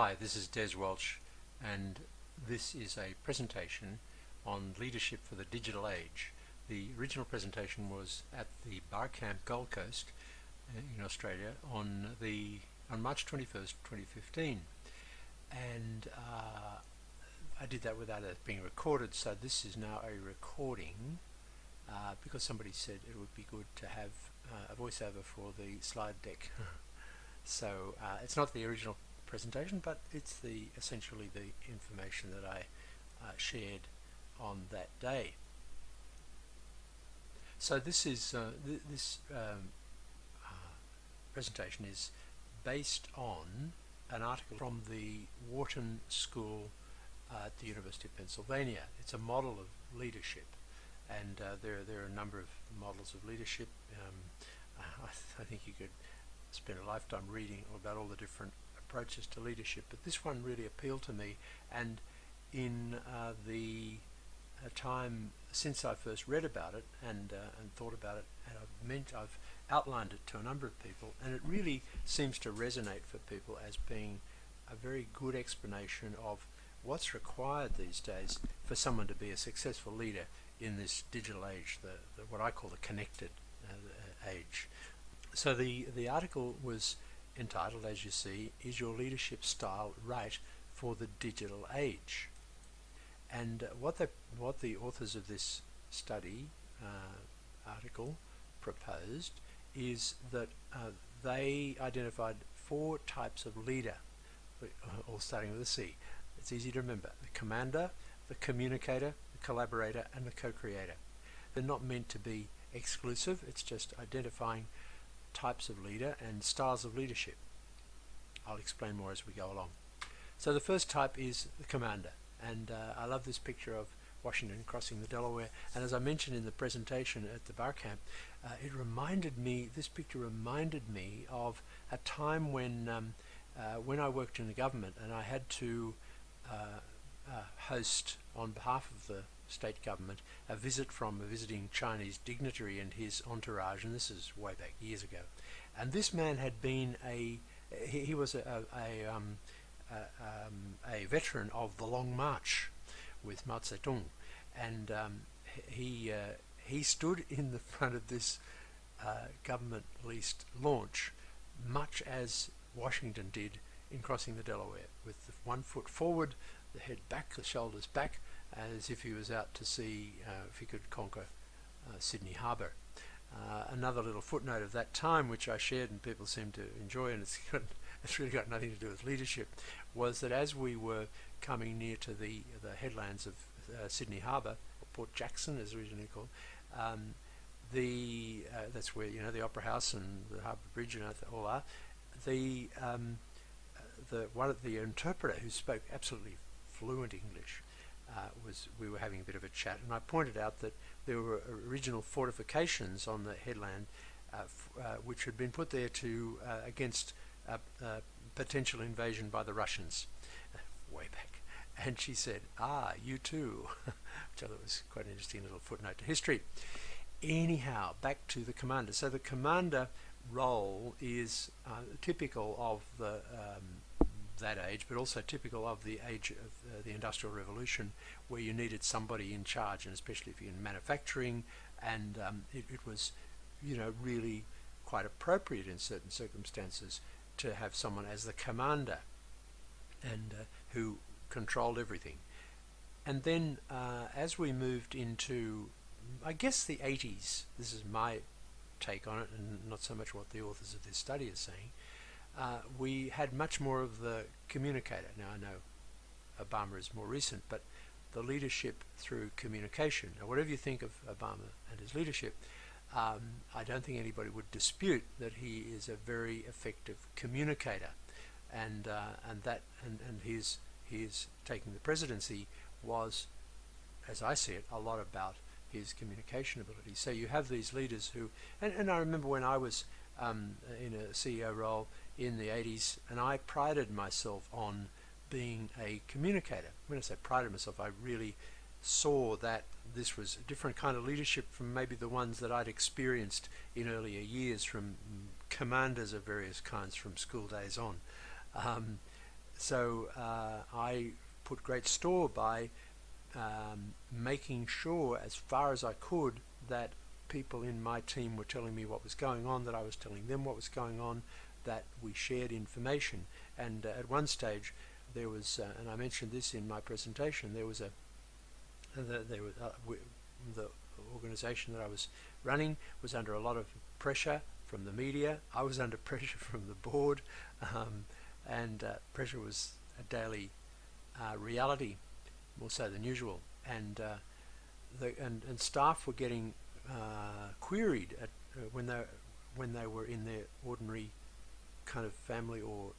Hi, this is Des Welch, and this is a presentation on leadership for the digital age. The original presentation was at the Barcamp Gold Coast in Australia on March 21st, 2015, and I did that without it being recorded. So this is now a recording because somebody said it would be good to have a voiceover for the slide deck. So it's not the original presentation, but it's essentially the information that I shared on that day. So this is this presentation is based on an article from the Wharton School at the University of Pennsylvania. It's a model of leadership, and there are a number of models of leadership. I think you could spend a lifetime reading about all the different approaches to leadership, but this one really appealed to me, and in the time since I first read about it and thought about it, and I've outlined it to a number of people, and it really seems to resonate for people as being a very good explanation of what's required these days for someone to be a successful leader in this digital age, what I call the connected age. So the article was entitled, as you see, "Is Your Leadership Style Right for the Digital Age?" And what the authors of this study article proposed is that they identified 4 types of leader, all starting with a C. It's easy to remember: the commander, the communicator, the collaborator, and the co-creator. They're not meant to be exclusive. It's just identifying types of leader and styles of leadership. I'll explain more as we go along. So the first type is the commander, and I love this picture of Washington crossing the Delaware, and as I mentioned in the presentation at the Barcamp, this picture reminded me of a time when I worked in the government and I had to host on behalf of the state government a visit from a visiting Chinese dignitary and his entourage, and this is way back years ago. And this man had been he was a veteran of the Long March with Mao Zedong, and he stood in the front of this government leased launch, much as Washington did in crossing the Delaware, with the 1 foot forward, the head back, the shoulders back, as if he was out to see if he could conquer Sydney Harbour. Another little footnote of that time, which I shared and people seem to enjoy, and it's really got nothing to do with leadership, was that as we were coming near to the headlands of Sydney Harbour, or Port Jackson as originally called, that's where the Opera House and the Harbour Bridge and all are. The interpreter, who spoke absolutely fluent English, we were having a bit of a chat, and I pointed out that there were original fortifications on the headland which had been put there to against potential invasion by the Russians way back. And she said, you too," which I thought was quite an interesting little footnote to history. Anyhow, back to the commander. So the commander role is typical of that age, but also typical of the age of the Industrial Revolution, where you needed somebody in charge, and especially if you're in manufacturing, and it was really quite appropriate in certain circumstances to have someone as the commander and who controlled everything. And then as we moved into, I guess, the 80s, this is my take on it and not so much what the authors of this study are saying, we had much more of the communicator. Now I know Obama is more recent, but the leadership through communication. Now whatever you think of Obama and his leadership, I don't think anybody would dispute that he is a very effective communicator, and his taking the presidency was, as I see it, a lot about his communication ability. So you have these leaders who, and I remember when I was in a CEO role in the 80s, and I prided myself on being a communicator. When I say prided myself, I really saw that this was a different kind of leadership from maybe the ones that I'd experienced in earlier years from commanders of various kinds from school days on. I put great store by making sure, as far as I could, that people in my team were telling me what was going on, that I was telling them what was going on, that we shared information. And at one stage, there was, and I mentioned this in my presentation, there was the organization that I was running was under a lot of pressure from the media. I was under pressure from the board, and pressure was a daily reality, more so than usual. And and staff were getting queried at, when they were in their ordinary kind of family or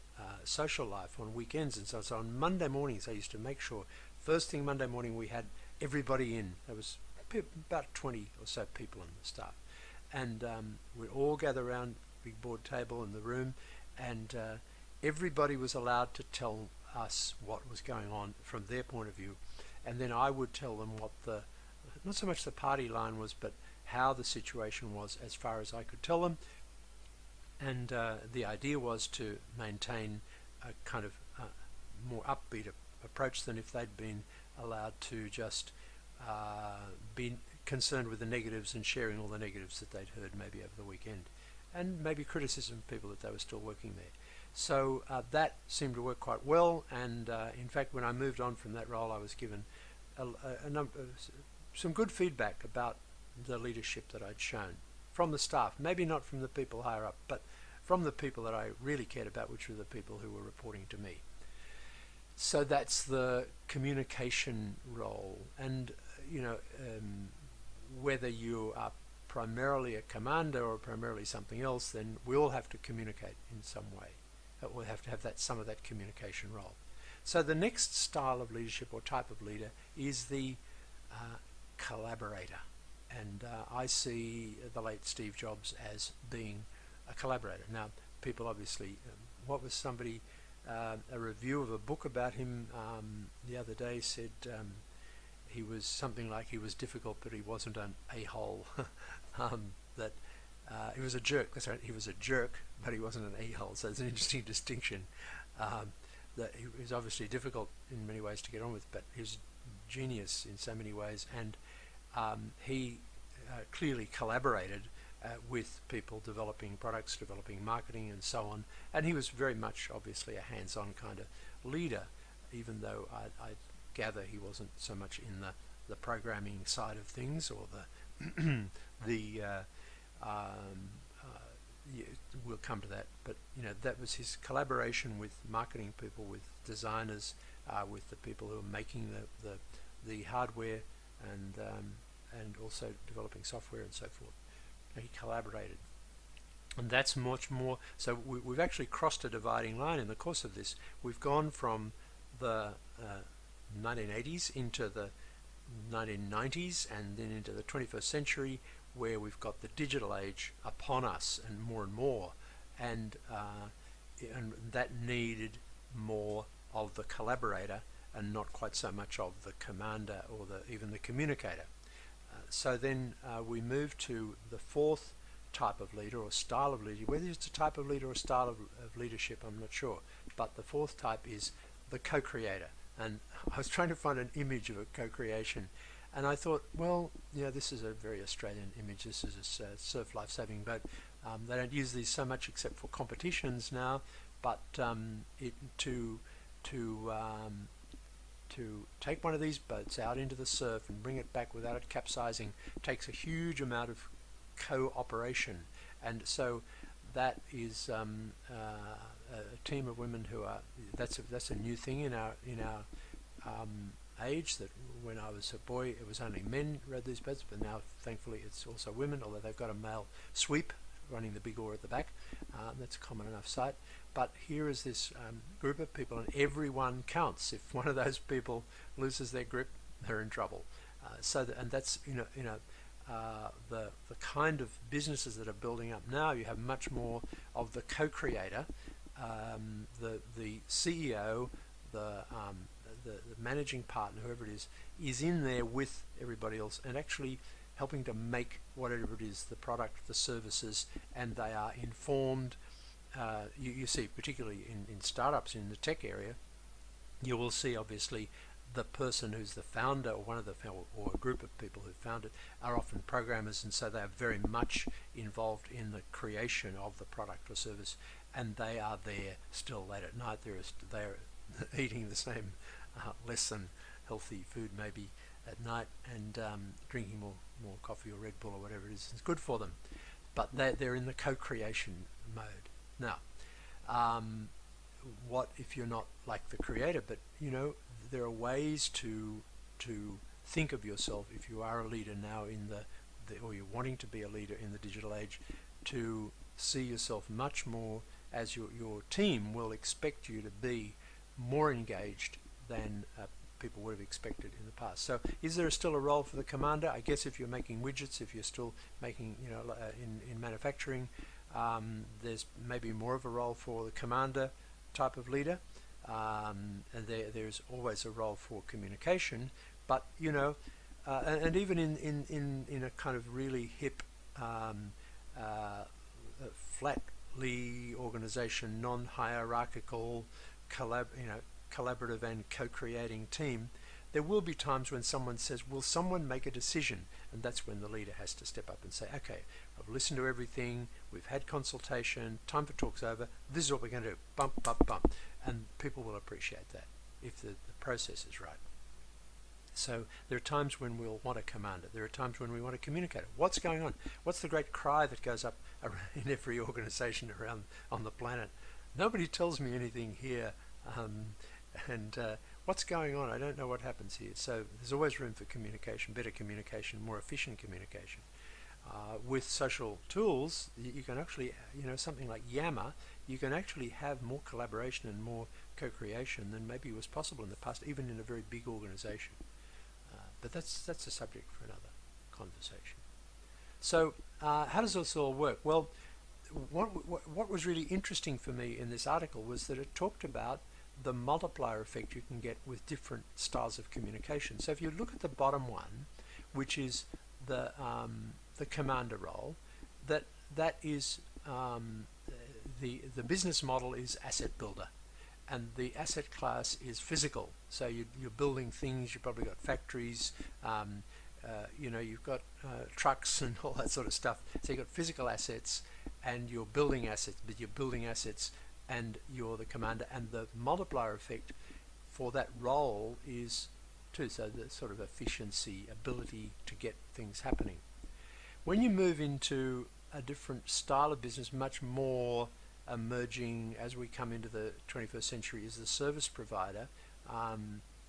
social life on weekends and so on Monday mornings. I used to make sure first thing Monday morning we had everybody in. There was about 20 or so people in the staff, and we'd all gather around the big board table in the room, and everybody was allowed to tell us what was going on from their point of view, and then I would tell them what the, not so much the party line was, but how the situation was as far as I could tell them. And the idea was to maintain a kind of more upbeat approach than if they'd been allowed to just be concerned with the negatives and sharing all the negatives that they'd heard maybe over the weekend, and maybe criticism of people that they were still working there. So that seemed to work quite well, and in fact when I moved on from that role I was given some good feedback about the leadership that I'd shown from the staff, maybe not from the people higher up, but from the people that I really cared about, which were the people who were reporting to me. So that's the communication role. And you know, whether you are primarily a commander or primarily something else, then we all have to communicate in some way. We'll have to have that, some of that communication role. So the next style of leadership or type of leader is the collaborator. And I see the late Steve Jobs as being a collaborator. Now, people obviously, what was somebody, a review of a book about him the other day said he was something like he was difficult, but he wasn't an a-hole. That he was a jerk. That's right, he was a jerk, but he wasn't an a-hole. So it's an interesting distinction. That he was obviously difficult in many ways to get on with, but he was genius in so many ways, and he clearly collaborated with people developing products, developing marketing, and so on. And he was very much, obviously, a hands-on kind of leader, even though I gather he wasn't so much in the programming side of things, or we'll come to that. But you know, that was his collaboration with marketing people, with designers, with the people who were making the hardware, and also developing software and so forth. He collaborated, and that's much more. So we've actually crossed a dividing line in the course of this. We've gone from the 1980s into the 1990s, and then into the 21st century, where we've got the digital age upon us, and more, and that needed more of the collaborator, and not quite so much of the commander or even the communicator. So then we move to the fourth type of leader or style of leader. Whether it's a type of leader or style of leadership, I'm not sure. But the fourth type is the co-creator. And I was trying to find an image of a co-creation, and I thought, well, you know, this is a very Australian image. This is a surf life-saving boat. They don't use these so much except for competitions now, but to take one of these boats out into the surf and bring it back without it capsizing takes a huge amount of cooperation. And so that is a team of women who are, that's a new thing in our age. That when I was a boy it was only men who rode these boats, but now thankfully it's also women, although they've got a male sweep running the big oar at the back. That's a common enough sight. But here is this group of people, and everyone counts. If one of those people loses their grip, they're in trouble. And that's the kind of businesses that are building up now. You have much more of the co-creator, the CEO, the managing partner, whoever it is in there with everybody else, and actually helping to make whatever it is, the product, the services, and they are informed. You see, particularly in startups in the tech area, You will see obviously the person who's the founder, or one of the or a group of people who found it, are often programmers, and so they are very much involved in the creation of the product or service, and they are there still late at night. They're eating the same less than healthy food maybe at night, and drinking more coffee or Red Bull or whatever it is. It's good for them, but they're in the co-creation mode. Now, what if you're not like the creator, but there are ways to think of yourself, if you are a leader now in or you're wanting to be a leader in the digital age, to see yourself much more as your team will expect you to be more engaged than people would have expected in the past. So is there still a role for the commander? I guess if you're making widgets, if you're still making, in manufacturing, there's maybe more of a role for the commander type of leader, and there's always a role for communication, but and even in a kind of really hip flatly organization, non-hierarchical, collaborative and co-creating team, there will be times when someone says, will someone make a decision? And that's when the leader has to step up and say, okay, I've listened to everything, we've had consultation, time for talk's over, this is what we're going to do, bump, bump, bump. And people will appreciate that if the process is right. So there are times when we'll want a commander, there are times when we want a communicator. What's going on? What's the great cry that goes up in every organization around on the planet? Nobody tells me anything here, and what's going on? I don't know what happens here. So there's always room for communication, better communication, more efficient communication. With social tools, you can actually, something like Yammer, you can actually have more collaboration and more co-creation than maybe was possible in the past, even in a very big organization. But that's a subject for another conversation. So how does this all work? Well, what was really interesting for me in this article was that it talked about the multiplier effect you can get with different styles of communication. So if you look at the bottom one, which is the commander role, that is the business model is asset builder, and the asset class is physical. So you're building things. You've probably got factories. You've got trucks and all that sort of stuff. So you've got physical assets, and you're building assets. But you're building assets, and you're the commander. And the multiplier effect for that role is too. So the sort of efficiency, ability to get things happening. When you move into a different style of business, much more emerging as we come into the 21st century, is the service provider,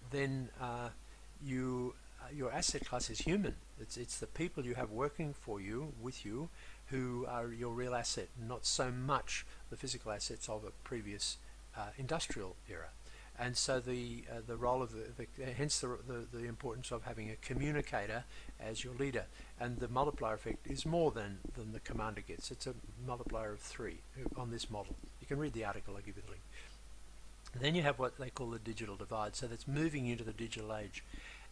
then your asset class is human. It's the people you have working for you, with you, who are your real asset, not so much the physical assets of a previous industrial era. And so the role of hence the importance of having a communicator as your leader, and the multiplier effect is more than the commander gets. It's a multiplier of 3 on this model. You can read the article, I'll give you the link. And then you have what they call the digital divide, so that's moving into the digital age.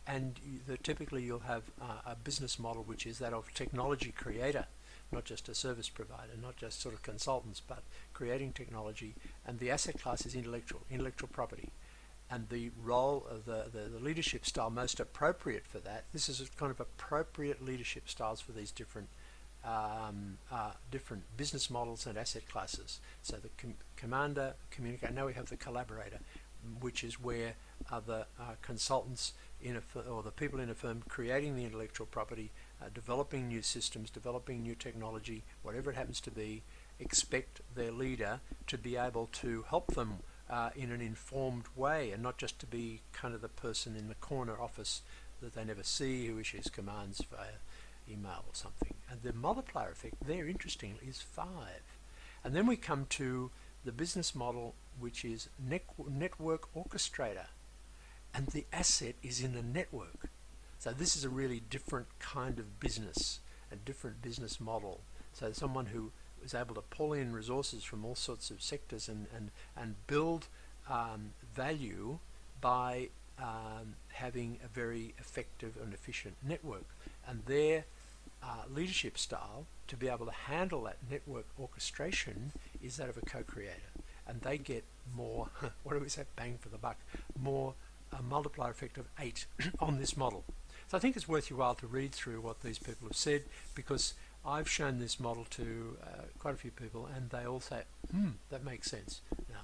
And typically you'll have a business model which is that of technology creator, not just a service provider, not just sort of consultants, but creating technology. And the asset class is intellectual property. And the role of the leadership style most appropriate for that, this is kind of appropriate leadership styles for these different different business models and asset classes. So the commander, communicator, now we have the collaborator, which is where the consultants or the people in a firm creating the intellectual property, developing new systems, developing new technology, whatever it happens to be, expect their leader to be able to help them in an informed way, and not just to be kind of the person in the corner office that they never see, who issues commands via email or something. And the multiplier effect there, interestingly, is 5. And then we come to the business model, which is network orchestrator, and the asset is in the network. So this is a really different kind of business, a different business model. So someone who is able to pull in resources from all sorts of sectors and build value by having a very effective and efficient network. And their leadership style to be able to handle that network orchestration is that of a co-creator. and they get more, what do we say, bang for the buck, more a multiplier effect of 8 on this model. So I think it's worth your while to read through what these people have said, because I've shown this model to quite a few people, and they all say, that makes sense. Now,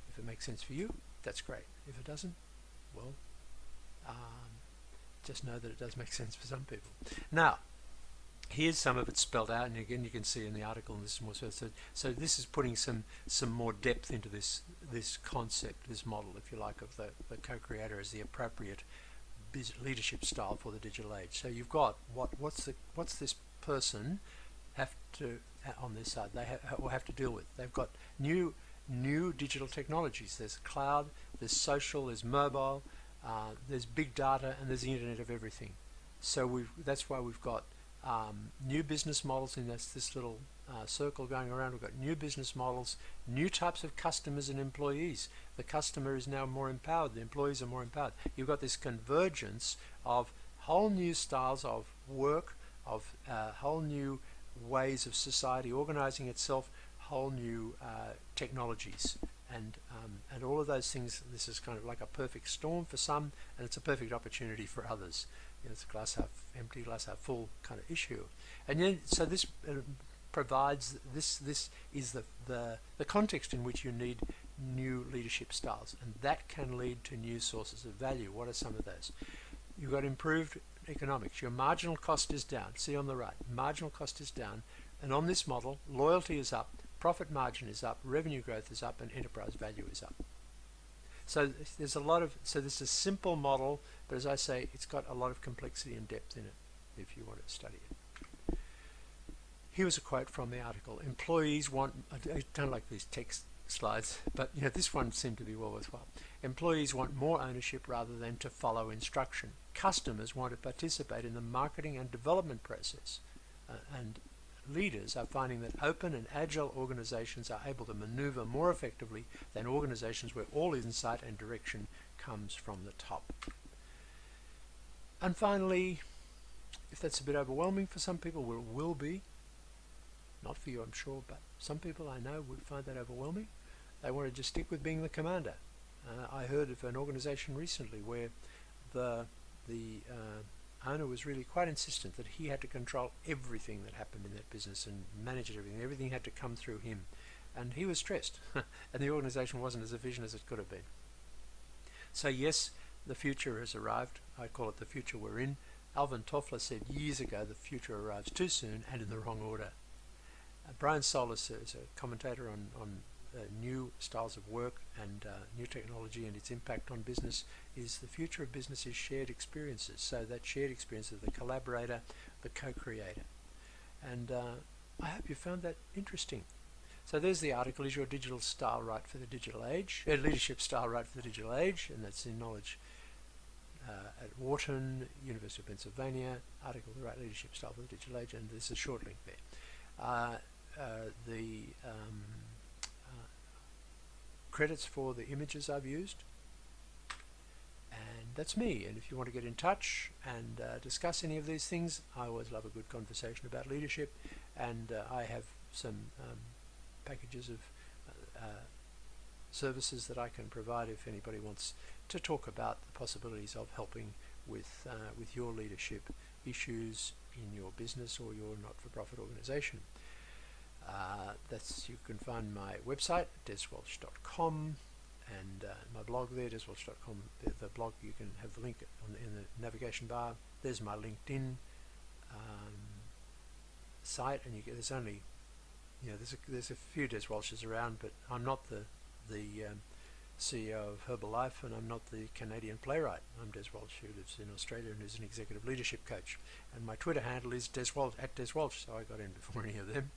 if it makes sense for you, that's great. If it doesn't, well, just know that it does make sense for some people. Now, here's some of it spelled out, and again you can see in the article, and this is more so this is putting some more depth into this concept, this model, if you like, of the co-creator as the appropriate leadership style for the digital age. So you've got what's this person have to on this side they have to deal with. They've got new digital technologies. There's cloud, there's social, there's mobile, there's big data, and there's the Internet of Everything. So that's why we've got new business models in this little circle going around. We've got new business models, new types of customers and employees. The customer is now more empowered, the employees are more empowered. You've got this convergence of whole new styles of work, of whole new ways of society organizing itself, whole new technologies, and all of those things. This is kind of like a perfect storm for some, and it's a perfect opportunity for others. It's a glass half empty, glass half full kind of issue. And then, so this provides, this is the context in which you need new leadership styles, and that can lead to new sources of value. What are some of those? You've got improved economics. Your marginal cost is down. See on the right, marginal cost is down, and on this model, loyalty is up, profit margin is up, revenue growth is up, and enterprise value is up. So there's this is a simple model, but as I say, it's got a lot of complexity and depth in it if you want to study it. Here was a quote from the article. Employees want, I don't like these text slides, but this one seemed to be well worthwhile. Employees want more ownership rather than to follow instruction. Customers want to participate in the marketing and development process, and leaders are finding that open and agile organizations are able to maneuver more effectively than organizations where all insight and direction comes from the top. And finally, if that's a bit overwhelming for some people, well, it will be. Not for you, I'm sure, but some people I know would find that overwhelming. They want to just stick with being the commander. I heard of an organization recently where the owner was really quite insistent that he had to control everything that happened in that business and manage everything. Everything had to come through him, and he was stressed and the organization wasn't as efficient as it could have been. So yes, the future has arrived. I call it the future we're in. Alvin Toffler said years ago the future arrives too soon and in the wrong order. Brian Solis is a commentator on new styles of work and new technology and its impact on business. Is the future of business is shared experiences. So that shared experience of the collaborator, the co-creator. And I hope you found that interesting. So there's the article, Is Your Digital Style Right for the Digital Age? Leadership Style Right for the Digital Age, and that's in Knowledge at Wharton, University of Pennsylvania, article, The Right Leadership Style for the Digital Age, and there's a short link there. The credits for the images I've used, and that's me. And if you want to get in touch and discuss any of these things, I always love a good conversation about leadership, and I have some packages of services that I can provide if anybody wants to talk about the possibilities of helping with your leadership issues in your business or your not-for-profit organization. You can find my website, deswelch.com, and my blog there, deswelch.com. The blog, you can have the link in the navigation bar. There's my LinkedIn site, and there's only, there's a few Des Welches around, but I'm not the CEO of Herbalife, and I'm not the Canadian playwright. I'm Des Welch, who lives in Australia and is an executive leadership coach. And my Twitter handle is Des Welch, @DesWelch, so I got in before any of them.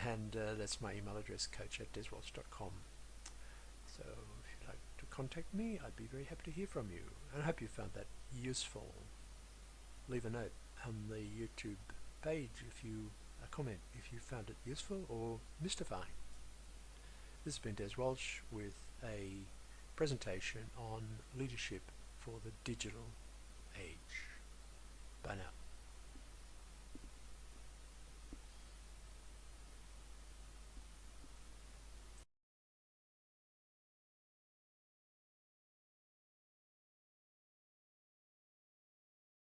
And that's my email address, coach@deswelch.com. So if you'd like to contact me, I'd be very happy to hear from you. And I hope you found that useful. Leave a note on the YouTube page a comment if you found it useful or mystifying. This has been Des Welch with a presentation on leadership for the digital age. Bye now.